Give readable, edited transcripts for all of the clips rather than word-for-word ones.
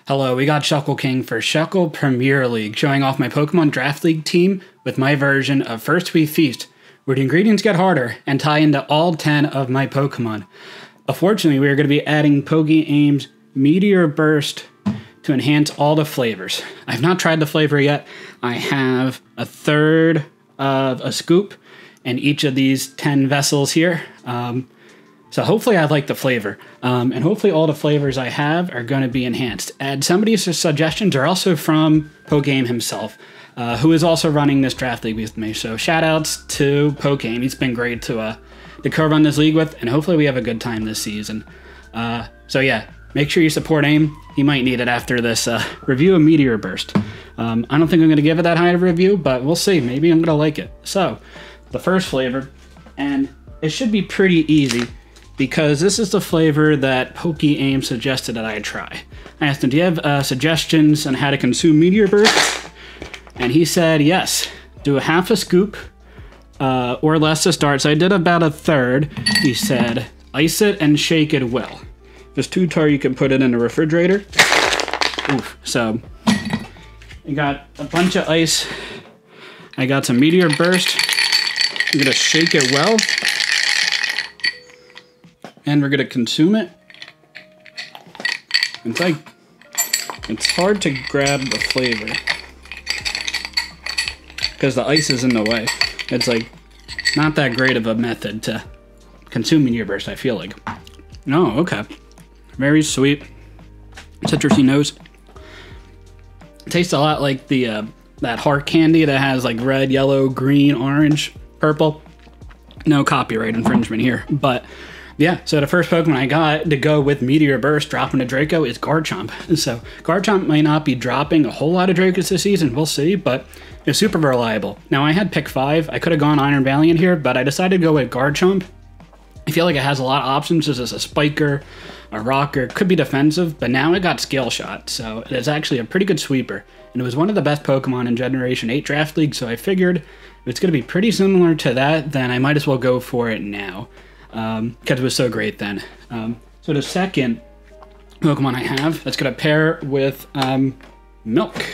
Hello, we got Shuckle King for Shuckle Premier League, showing off my Pokemon Draft League team with my version of First We Feast, where the ingredients get harder and tie into all 10 of my Pokemon. Unfortunately, we are going to be adding Pokeaim's Meteor Burst to enhance all the flavors. I've not tried the flavor yet. I have a third of a scoop in each of these 10 vessels here. So hopefully I like the flavor, and hopefully all the flavors I have are going to be enhanced. And somebody's suggestions are also from Pokeaim himself, who is also running this draft league with me. So shoutouts to Pokeaim. He's been great to co-run this league with, and hopefully we have a good time this season. So yeah, make sure you support AIM. He might need it after this review of Meteor Burst. I don't think I'm going to give it that high of a review, but we'll see. Maybe I'm going to like it. So the first flavor, and it should be pretty easy, because this is the flavor that Pokeaim suggested that I try. I asked him, do you have suggestions on how to consume Meteor Burst? And he said, yes, do a half a scoop or less to start. So I did about a third. He said, ice it and shake it well. There's two tar, you can put it in the refrigerator. Oof. So I got a bunch of ice. I got some Meteor Burst. I'm gonna shake it well. And we're gonna consume it. It's hard to grab the flavor because the ice is in the way. It's like not that great of a method to consume Meteor Burst, I feel like. Oh, okay. Very sweet, citrusy nose. It tastes a lot like the that heart candy that has like red, yellow, green, orange, purple. No copyright infringement here, but yeah, so the first Pokemon I got to go with Meteor Burst dropping a Draco is Garchomp. So Garchomp might not be dropping a whole lot of Dracos this season, we'll see, but it's super reliable. Now I had pick 5, I could have gone Iron Valiant here, but I decided to go with Garchomp. I feel like it has a lot of options. This is a Spiker, a Rocker, could be defensive, but now it got Scale Shot, so it's actually a pretty good sweeper. And it was one of the best Pokemon in Generation 8 Draft League, so I figured if it's going to be pretty similar to that, then I might as well go for it now. Because it was so great then. So the second Pokemon I have, that's going to pair with milk.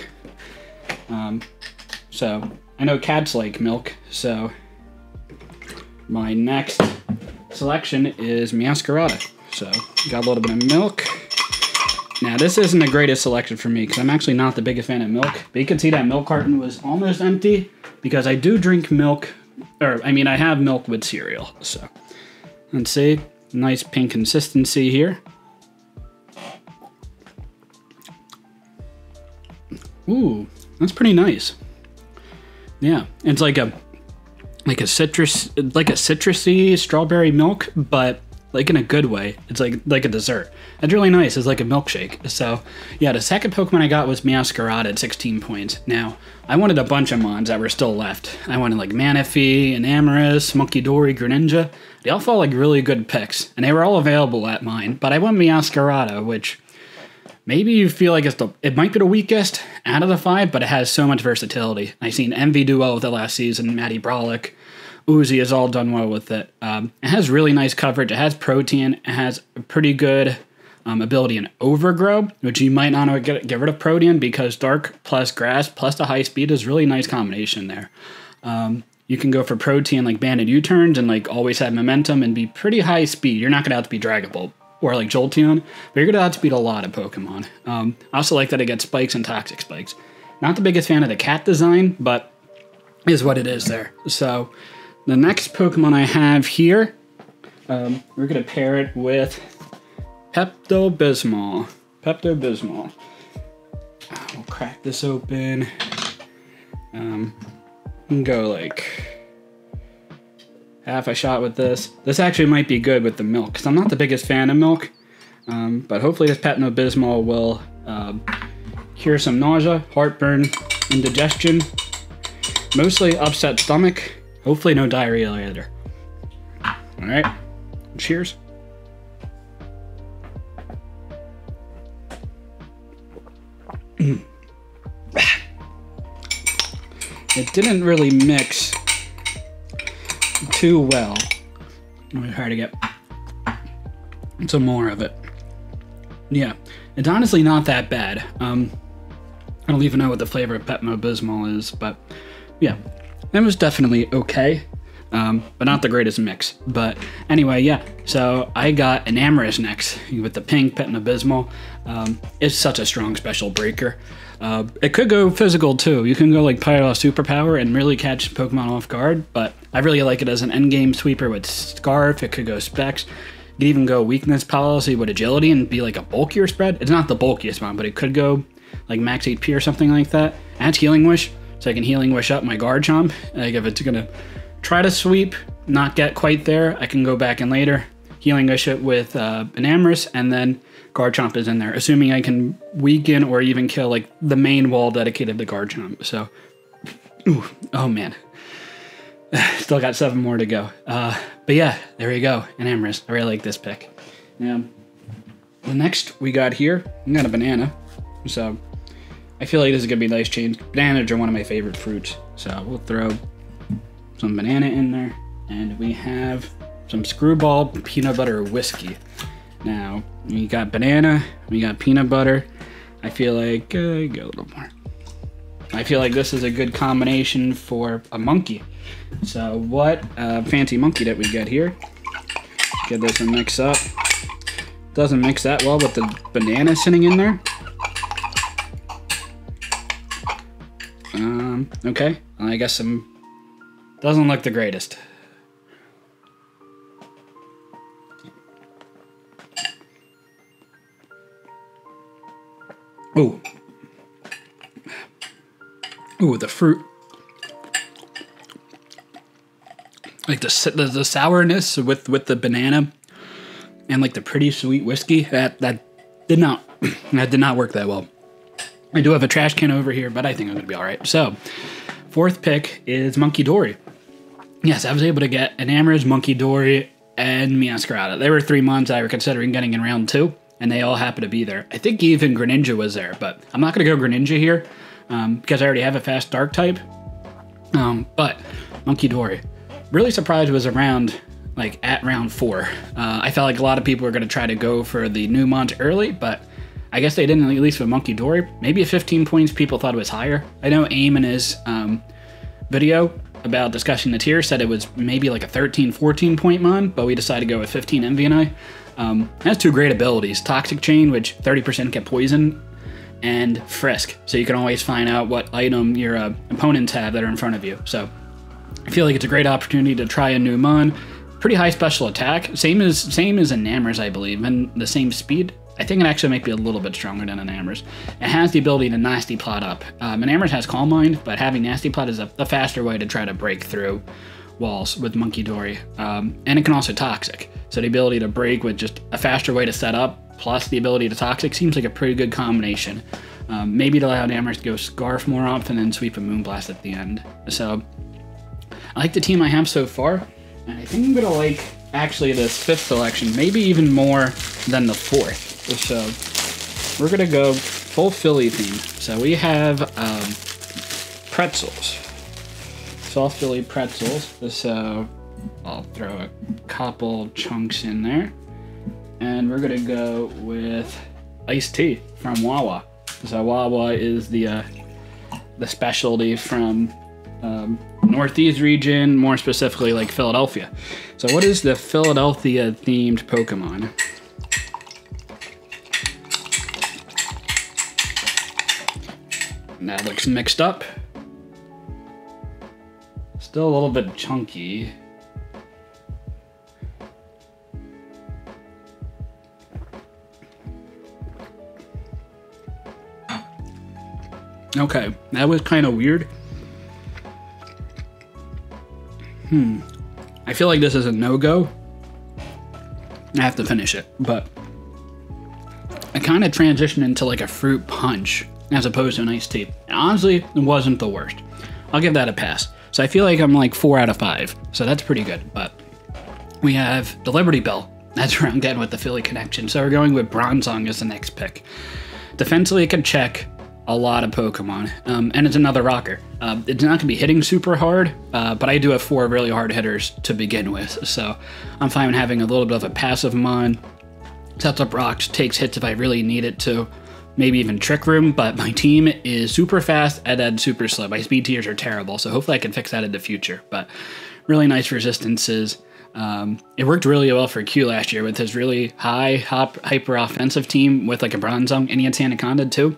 So I know cats like milk, so my next selection is Meowscarada. So got a little bit of milk. Now this isn't the greatest selection for me because I'm actually not the biggest fan of milk, but you can see that milk carton was almost empty because I do drink milk, or I mean I have milk with cereal, so. Let's see, nice pink consistency here. Ooh, that's pretty nice. Yeah, it's like a citrusy strawberry milk, but like in a good way. It's like a dessert. It's really nice. It's like a milkshake. So yeah, the second Pokemon I got was Meowscarada at 16 points. Now, I wanted a bunch of Mons that were still left. I wanted like Manaphy, Enamorus, Munkidori, Greninja. They all felt like really good picks, and they were all available at mine, but I went Meowscarada, which maybe you feel like it might be the weakest out of the 5, but it has so much versatility. I've seen Envy do well with it last season, Matty Brolic, Uzi has all done well with it. It has really nice coverage, it has protein, it has a pretty good ability in Overgrow, which you might not get rid of protein because Dark plus Grass plus the high speed is really nice combination there. You can go for protein like Banded U-turns and like always have momentum and be pretty high speed. You're not going to have to be Dragapult or like Jolteon, but you're going to have to beat a lot of Pokemon. I also like that it gets Spikes and Toxic Spikes. Not the biggest fan of the cat design, but is what it is there. So the next Pokemon I have here, we're going to pair it with Pepto-Bismol. Pepto-Bismol. We'll crack this open. And go like half a shot with this. This actually might be good with the milk because I'm not the biggest fan of milk, but hopefully this Pepto-Bismol will cure some nausea, heartburn, indigestion, mostly upset stomach. Hopefully no diarrhea either. All right, cheers. It didn't really mix too well. I'm gonna try to get some more of it. Yeah, It's honestly not that bad. I don't even know what the flavor of Pepto-Bismol is, but yeah, it was definitely okay. But not the greatest mix. But anyway, yeah, so I got an Amorous next with the pink Pepto-Bismol. It's such a strong special breaker. It could go physical too. You can go like Pyro Superpower and really catch Pokemon off guard, but I really like it as an endgame sweeper with Scarf. It could go Specs. You could even go Weakness Policy with Agility and be like a bulkier spread. It's not the bulkiest one, but it could go like Max HP or something like that. And it's Healing Wish, so I can Healing Wish up my Garchomp. Like if it's gonna try to sweep, not get quite there, I can go back in later, Healing Wish it with an Amorous, and then Garchomp is in there, assuming I can weaken or even kill like the main wall dedicated to Garchomp. So, ooh, oh man. Still got 7 more to go. But yeah, there we go, an Amorous. I really like this pick. Now, the next we got here, we got a banana. So, I feel like this is gonna be a nice change. Bananas are one of my favorite fruits. So, we'll throw some banana in there, and we have some Screwball peanut butter whiskey. Now, we got banana, we got peanut butter. I feel like, go a little more. I feel like this is a good combination for a monkey. So what fancy monkey that we get here. Get this and mix up. Doesn't mix that well with the banana sitting in there. Okay, I guess doesn't look the greatest. Ooh. Ooh, the fruit. Like the sourness with the banana and like the pretty sweet whiskey, that did not work that well. I do have a trash can over here, but I think I'm gonna be all right. So, 4th pick is Monkey Dory. Yes, I was able to get an Amorous, Monkey Dory, and Meowscarada. There were 3 mons I were considering getting in round 2, and they all happened to be there. I think even Greninja was there, but I'm not gonna go Greninja here because I already have a fast Dark type. But Monkey Dory, really surprised it was around like at round 4. I felt like a lot of people were gonna try to go for the new mons early, but I guess they didn't, at least with Monkey Dory. Maybe at 15 points, people thought it was higher. I know Aim in his video about discussing the tier said it was maybe like a 13, 14 point mon, but we decided to go with 15 MVNI. It has 2 great abilities, Toxic Chain, which 30% get poison, and Frisk, so you can always find out what item your opponents have that are in front of you. So I feel like it's a great opportunity to try a new mon. Pretty high special attack, same as an Amorous, I believe, and the same speed. I think it actually might be a little bit stronger than an Amorous. It has the ability to Nasty Plot up. An Amorous has Calm Mind, but having Nasty Plot is a faster way to try to break through walls with Monkey Dory. And it can also Toxic. So the ability to break with just a faster way to set up, plus the ability to Toxic, seems like a pretty good combination. Maybe to allow Amorous to go Scarf more often and sweep a Moonblast at the end. So I like the team I have so far, and I think I'm gonna like actually this 5th selection, maybe even more than the 4th. So we're gonna go full Philly theme. So we have pretzels, soft Philly pretzels. So I'll throw a couple chunks in there, and we're gonna go with iced tea from Wawa. So Wawa is the specialty from Northeast region, more specifically like Philadelphia. So what is the Philadelphia themed Pokemon? That looks mixed up. Still a little bit chunky. Okay, that was kind of weird. I feel like this is a no-go. I have to finish it, but I kind of transitioned into like a fruit punch as opposed to an iced tea. And honestly, it wasn't the worst. I'll give that a pass. So I feel like I'm like 4 out of 5. So that's pretty good. But we have the Liberty Bell. That's where I'm getting with the Philly connection. So we're going with Bronzong as the next pick. Defensively, it can check a lot of Pokemon. And it's another rocker. It's not going to be hitting super hard, but I do have 4 really hard hitters to begin with. So I'm fine with having a little bit of a passive mon. sets up rocks, takes hits if I really need it to, maybe even Trick Room, but my team is super fast and then super slow. My speed tiers are terrible, so hopefully I can fix that in the future. But really nice resistances. It worked really well for Q last year with his really high hyper offensive team with like a Bronzong and he had Anaconda too.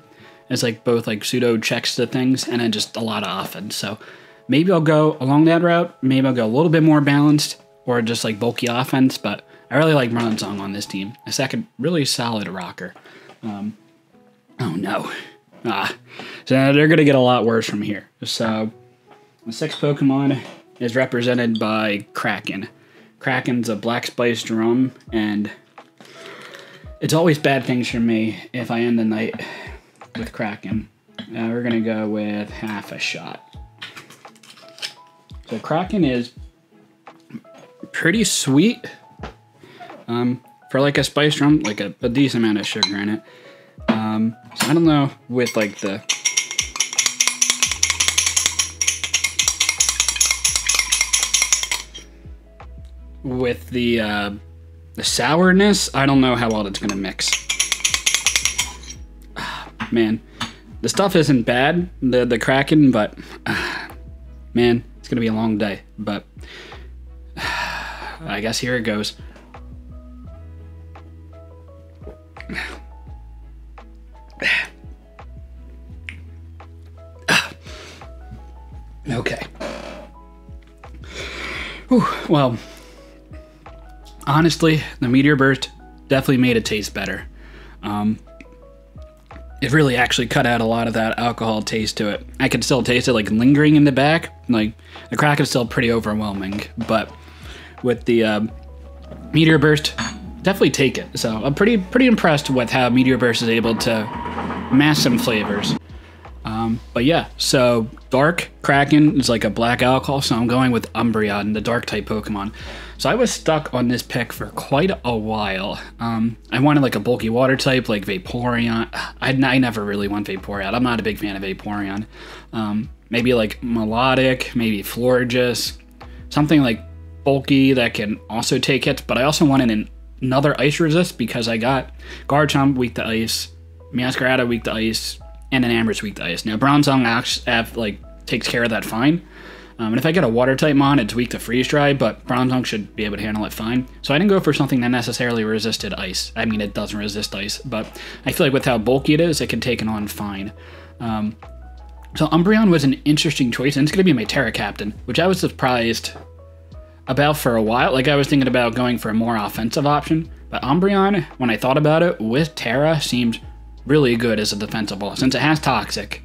It's like both like pseudo checks to things and then just a lot of offense. So maybe I'll go along that route. Maybe I'll go a little bit more balanced or just like bulky offense, but I really like Bronzong on this team. A second really solid rocker. Oh no. So they're going to get a lot worse from here. So the 6th Pokemon is represented by Kraken. Kraken's a black spice drum, and it's always bad things for me if I end the night with Kraken. We're going to go with half a shot. So Kraken is pretty sweet. For like a spice drum, like a decent amount of sugar in it. So I don't know with like the sourness, I don't know how well it's gonna mix. Man, the stuff isn't bad, the Kraken, but man, it's gonna be a long day. But I guess here it goes. Okay. Whew, well, honestly, the Meteor Burst definitely made it taste better. It really actually cut out a lot of that alcohol taste to it. I could still taste it like lingering in the back. Like the crack is still pretty overwhelming, but with the Meteor Burst, definitely take it. So I'm pretty impressed with how Meteor Burst is able to mask some flavors. But yeah, so Dark Kraken is like a black alcohol, so I'm going with Umbreon, the dark type Pokemon. So I was stuck on this pick for quite a while. I wanted like a bulky water type, like Vaporeon. I never really want Vaporeon. I'm not a big fan of Vaporeon. Maybe like Melodic, maybe Florges, something like bulky that can also take hits, but I also wanted another ice resist because I got Garchomp weak to ice, Masquerada weak to ice, and an Amber's weak to ice. Now Bronzong takes care of that fine. And if I get a water type mon, it's weak to freeze dry, but Bronzong should be able to handle it fine. So I didn't go for something that necessarily resisted ice. I mean, it doesn't resist ice, but I feel like with how bulky it is, it can take it on fine. So Umbreon was an interesting choice, and it's going to be my Terra Captain, which I was surprised about for a while. Like, I was thinking about going for a more offensive option, but Umbreon, when I thought about it, with Terra, seemed really good as a defensive ball, since it has Toxic.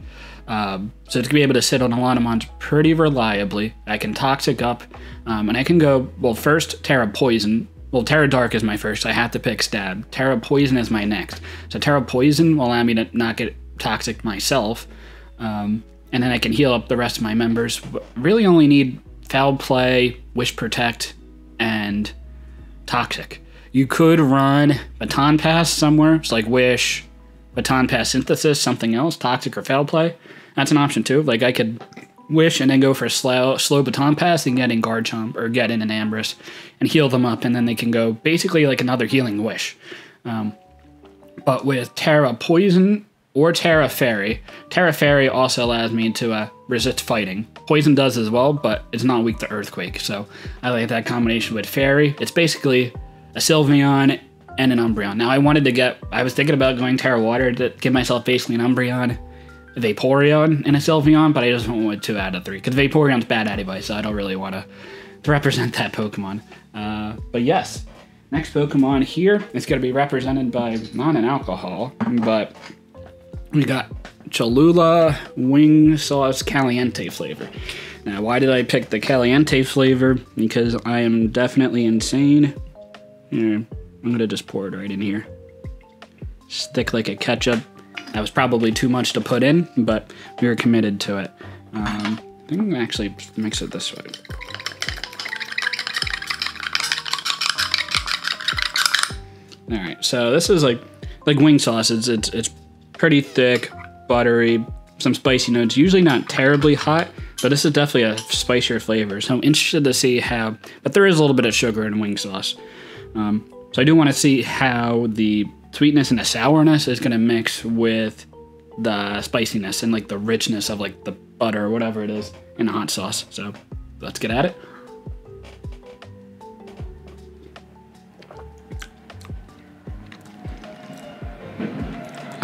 So it's going to be able to sit on a lot of mons pretty reliably. I can Toxic up, and I can go, well, first Terra Poison. Well, Terra Dark is my first, so I have to pick Stab. Terra Poison is my next. So Terra Poison will allow me to not get Toxic myself, and then I can heal up the rest of my members. Really only need Foul Play, Wish Protect, and Toxic. You could run Baton Pass somewhere. It's like Wish, Baton Pass Synthesis, something else, Toxic or Foul Play. That's an option too. Like, I could Wish and then go for a slow Baton Pass and get in Garchomp or get in an Ambrose and heal them up, and then they can go basically like another healing Wish. But with Terra Poison or Terra Fairy also allows me to resist fighting. Poison does as well, but it's not weak to Earthquake, so I like that combination with Fairy. It's basically a Sylveon and an Umbreon. Now I was thinking about going Terra Water to give myself basically an Umbreon, a Vaporeon, and a Sylveon, but I just went with 2 out of 3, because Vaporeon's bad anyway, so I don't really want to represent that Pokemon. But yes, next Pokemon here is going to be represented by not an alcohol, but we got Cholula Wing Sauce Caliente flavor. Now, why did I pick the Caliente flavor? Because I am definitely insane. Here, I'm gonna just pour it right in here. It's thick like a ketchup. That was probably too much to put in, but we were committed to it. I think I'm gonna actually mix it this way. All right, so this is like wing sauce. It's pretty thick, buttery, some spicy notes. Usually not terribly hot, but this is definitely a spicier flavor. So I'm interested to see how. But there is a little bit of sugar in wing sauce. So I do want to see how the sweetness and the sourness is going to mix with the spiciness and like the richness of like the butter or whatever it is in the hot sauce. So let's get at it.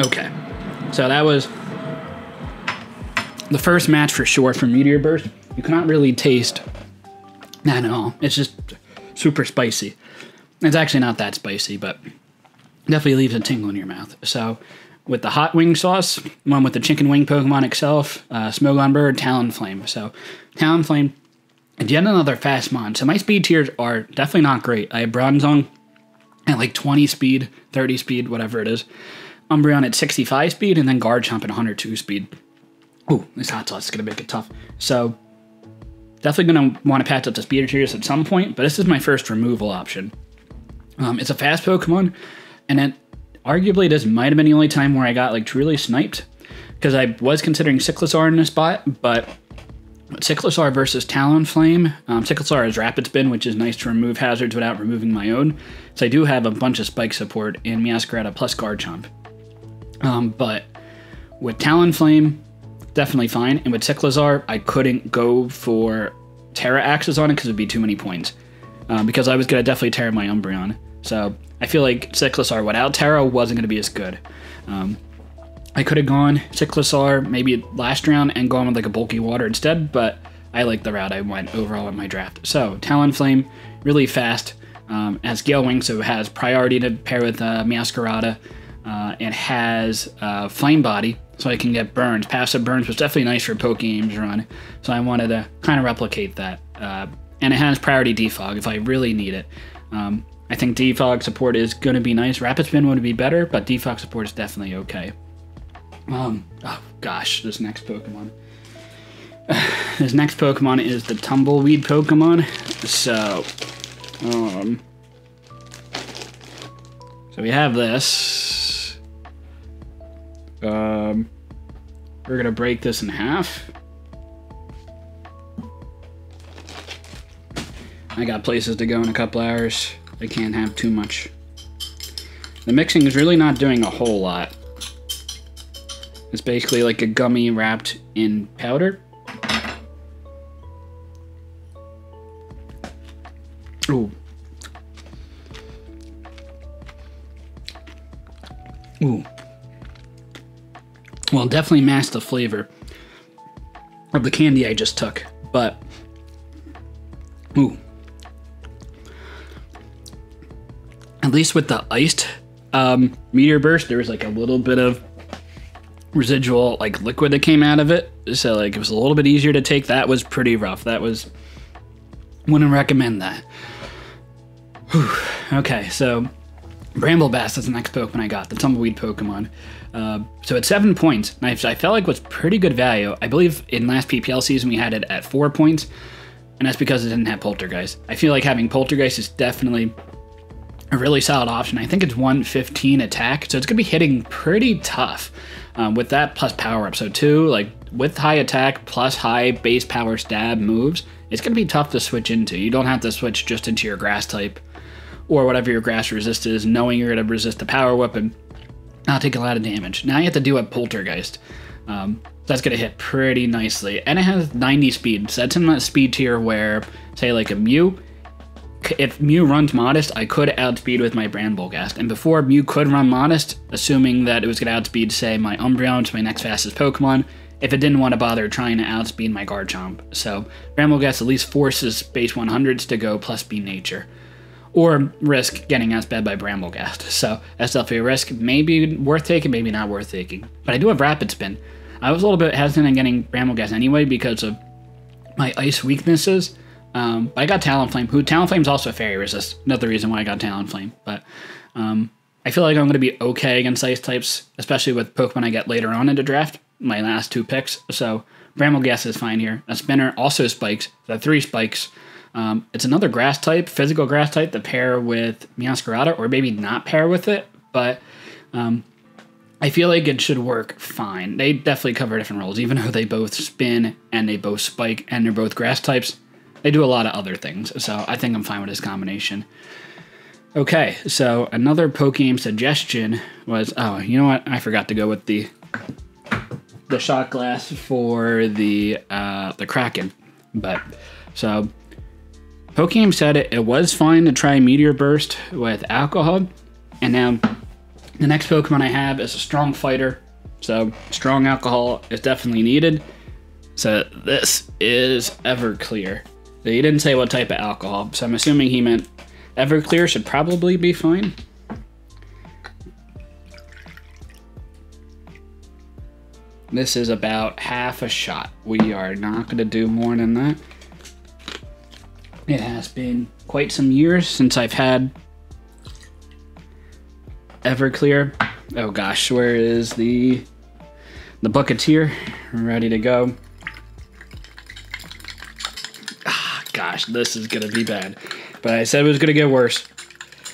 Okay, so that was the first match for sure from Meteor Burst. You cannot really taste that at all. It's just super spicy. It's actually not that spicy, but definitely leaves a tingle in your mouth. So with the hot wing sauce, one with the chicken wing Pokemon itself, Smogon Bird, Talonflame. So Talonflame, and yet another fast mon. So my speed tiers are definitely not great. I have Bronzong at like 20 speed, 30 speed, whatever it is. Umbreon at 65 speed, and then Garchomp at 102 speed. Ooh, this hot sauce is going to make it tough. So definitely going to want to patch up the speed tiers at some point, but this is my first removal option. It's a fast Pokemon, and it arguably this might have been the only time where I got like truly sniped, because I was considering Cyclosaur in this spot, but Cyclosaur versus Talonflame. Cyclosaur has Rapid Spin, which is nice to remove hazards without removing my own. So I do have a bunch of spike support in Meowscarada plus Garchomp. But with Talonflame, definitely fine. And with Cyclosaur, I couldn't go for Terra Axes on it because it'd be too many points. Because I was going to definitely Terra my Umbreon. So I feel like Cyclosaur without Terra wasn't going to be as good. I could have gone Cyclosaur maybe last round and gone with like a bulky water instead, but I like the route I went overall in my draft. So Talonflame, really fast. Has Gale Wing, so it has priority to pair with Meowscarada. It has Flame Body, so I can get burns. Passive burns was definitely nice for Pokeaim's run, so I wanted to kind of replicate that. And it has priority defog if I really need it. I think defog support is going to be nice. Rapid Spin would be better, but defog support is definitely okay. Oh gosh, this next Pokemon. This next Pokemon is the Tumbleweed Pokemon. So we have this. We're gonna break this in half. I got places to go in a couple hours. I can't have too much. The mixing is really not doing a whole lot. It's basically like a gummy wrapped in powder. Ooh. Ooh. Well, definitely masked the flavor of the candy I just took, but ooh. At least with the iced Meteor Burst, there was like a little bit of residual like liquid that came out of it, so like it was a little bit easier to take. That was pretty rough. That was, wouldn't recommend that. Whew. Okay, so Bramblebast is the next Pokemon I got, the Tumbleweed Pokemon. So at 7 points, and I felt like was pretty good value. I believe in last PPL season we had it at 4 points, and that's because it didn't have Poltergeist. I feel like having Poltergeist is definitely a really solid option. I think it's 115 attack, so it's gonna be hitting pretty tough with that plus power up. So too, like with high attack plus high base power stab moves, it's gonna be tough to switch into. You don't have to switch just into your grass type or whatever your grass resist is, knowing you're gonna resist the power weapon. I'll take a lot of damage. Now you have to do a Poltergeist. That's gonna hit pretty nicely, and it has 90 speed. So that's in that speed tier where, say like a Mew, if Mew runs Modest, I could outspeed with my Bramblebast. And before Mew could run Modest, assuming that it was going to outspeed, say, my Umbreon, which is my next fastest Pokemon, if it didn't want to bother trying to outspeed my Garchomp. So Bramblebast at least forces base 100s to go plus B nature, or risk getting outsped by Bramblebast. So that's definitely a risk. Maybe worth taking, maybe not worth taking. But I do have Rapid Spin. I was a little bit hesitant on getting Bramblebast anyway because of my ice weaknesses. I got Talonflame, who Talonflame's also a fairy resist. Another reason why I got Talonflame. But I feel like I'm going to be okay against ice types, especially with Pokemon I get later on in the draft, my last 2 picks. So Bramblebast is fine here. A Spinner also spikes, so 3 spikes. It's another grass type, physical grass type, to pair with Meowscarada, or maybe not pair with it, but I feel like it should work fine. They definitely cover different roles, even though they both spin and they both spike and they're both grass types. They do a lot of other things, so I think I'm fine with this combination. Okay, so another Pokeaim suggestion was, oh, you know what? I forgot to go with the shot glass for the Kraken. But, so, Pokeaim said it was fine to try Meteor Burst with alcohol. And now, the next Pokemon I have is a strong fighter. So, strong alcohol is definitely needed. So, this is Everclear. He didn't say what type of alcohol, so I'm assuming he meant Everclear should probably be fine. This is about half a shot. We are not going to do more than that. It has been quite some years since I've had Everclear. Oh gosh, where is the bucket's here? Ready to go. Ah, gosh, this is going to be bad. But I said it was going to get worse.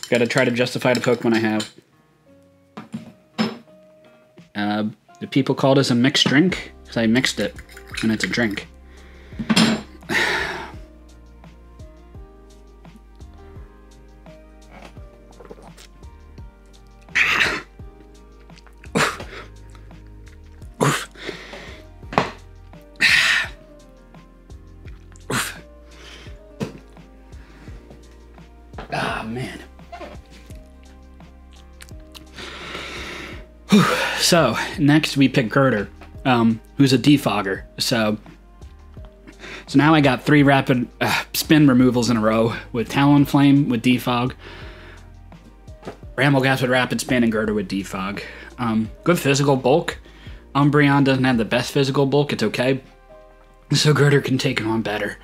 Got to try to justify the Pokemon I have. The people call this a mixed drink because I mixed it, and it's a drink. Ah, man. So, next we pick Girder, who's a defogger. So now I got 3 rapid spin removals in a row with Talonflame with defog, Brambleghast with rapid spin, and Girder with defog. Good physical bulk. Umbreon doesn't have the best physical bulk, it's okay. So Girder can take it on better.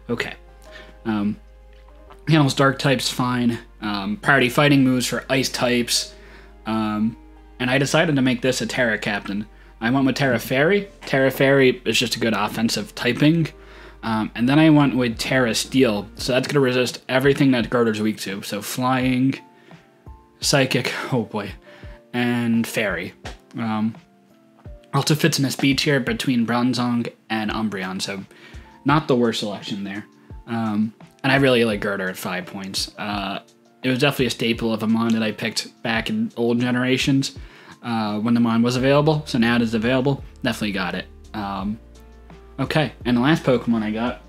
Okay. Handles dark types fine. Priority fighting moves for ice types. And I decided to make this a Terra Captain. I went with Terra Fairy. Terra Fairy is just a good offensive typing. And then I went with Terra Steel. So that's going to resist everything that Girder's weak to. So Flying, Psychic, oh boy, and Fairy. Also fits in a speed tier between Bronzong and Umbreon. So not the worst selection there. And I really like Girder at 5 points. It was definitely a staple of a mon that I picked back in old generations when the mon was available. So now it is available. Definitely got it. Okay, and the last Pokemon I got,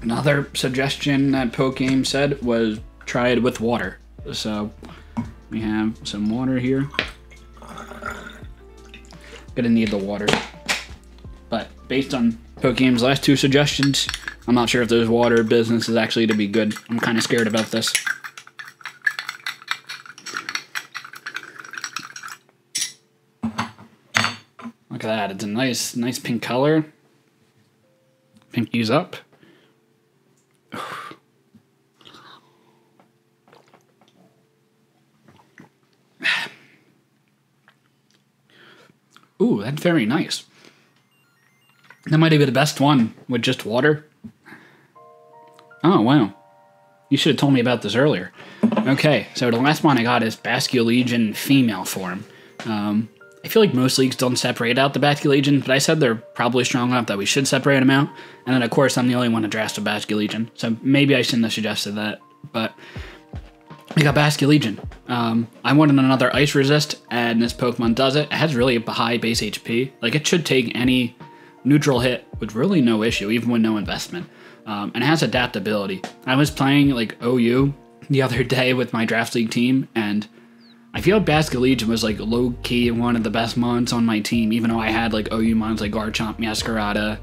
another suggestion that Pokeaim said was try it with water. So we have some water here. Gonna need the water. But based on Pokeaim's last 2 suggestions, I'm not sure if this water business is actually to be good. I'm kind of scared about this. Look at that. It's a nice pink color. Pinky's up. Ooh, that's very nice. That might be the best one with just water. Oh, wow. You should have told me about this earlier. Okay, so the last one I got is Basculegion female form. I feel like most leagues don't separate out the Basculegion, but I said they're probably strong enough that we should separate them out. And then, of course, I'm the only one to draft a Basculegion, so maybe I shouldn't have suggested that. But we got Basculegion. I wanted another Ice Resist, and this Pokemon does it. It has really a high base HP. Like, it should take any neutral hit with really no issue, even with no investment. And it has adaptability. I was playing like OU the other day with my draft league team, and I feel like Basculegion was like low-key one of the best mons on my team, even though I had like OU mons like Garchomp, Masquerada,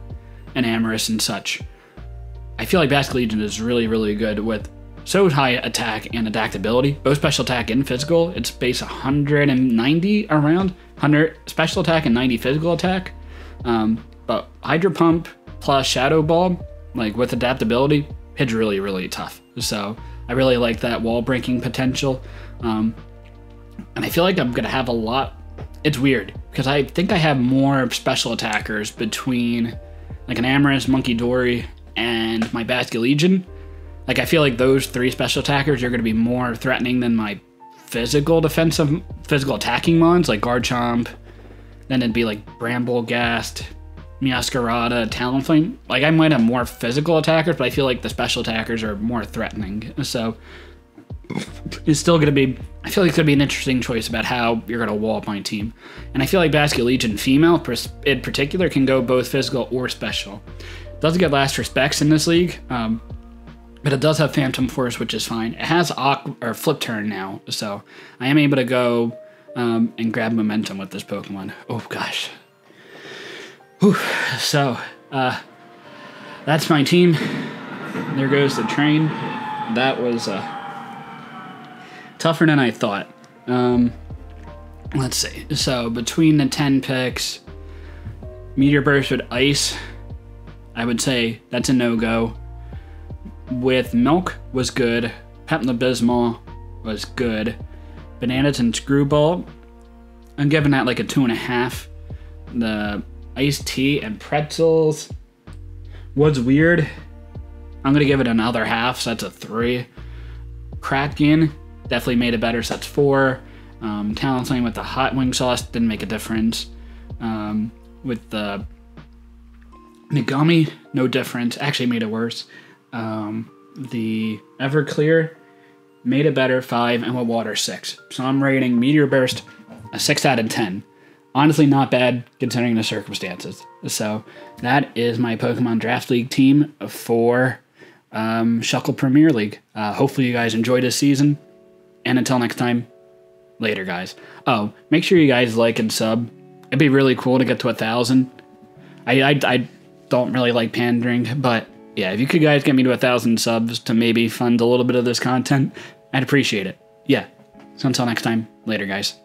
and Amorous and such. I feel like Basculegion is really, really good with so high attack and adaptability, both special attack and physical. It's base 190 around, 100 special attack and 90 physical attack. But Hydro Pump plus Shadow Ball, like with adaptability, hits really, really tough. So I really like that wall breaking potential. And I feel like I'm going to have a lot. It's weird because I think I have more special attackers between like an Amorous, Monkey Dory, and my Basculegion. Like I feel like those 3 special attackers are going to be more threatening than my physical attacking mons like Garchomp. Then it'd be like Brambleghast, Masquerada, Talonflame. Like, I might have more physical attackers, but I feel like the special attackers are more threatening. So it's still going to be, I feel like it's going to be an interesting choice about how you're going to wall up my team. And I feel like Basket Legion female in particular can go both physical or special. It doesn't get last respects in this league, but it does have Phantom Force, which is fine. It has Flip Turn now, so I am able to go and grab momentum with this Pokemon. Oh gosh. Whew. So, that's my team. There goes the train. That was tougher than I thought. Let's see. So, between the 10 picks, Meteor Burst with Ice, I would say that's a no-go. With Milk was good. Pepto-Bismol was good. Bananas and Screwball, I'm giving that like a 2.5. The Iced Tea and Pretzels was weird. I'm going to give it another half, so that's a 3. Kraken definitely made it better, so that's 4. Talonflame with the hot wing sauce didn't make a difference. With the Megami, no difference. Actually made it worse. The Everclear made it better, 5, and with Water, 6. So I'm rating Meteor Burst a 6 out of 10. Honestly, not bad considering the circumstances. So that is my Pokemon Draft League team for Shuckle Premier League. Hopefully you guys enjoyed this season. And until next time, later, guys. Oh, make sure you guys like and sub. It'd be really cool to get to 1,000. I don't really like pandering, but yeah, if you could guys get me to 1,000 subs to maybe fund a little bit of this content, I'd appreciate it. Yeah. So until next time, later, guys.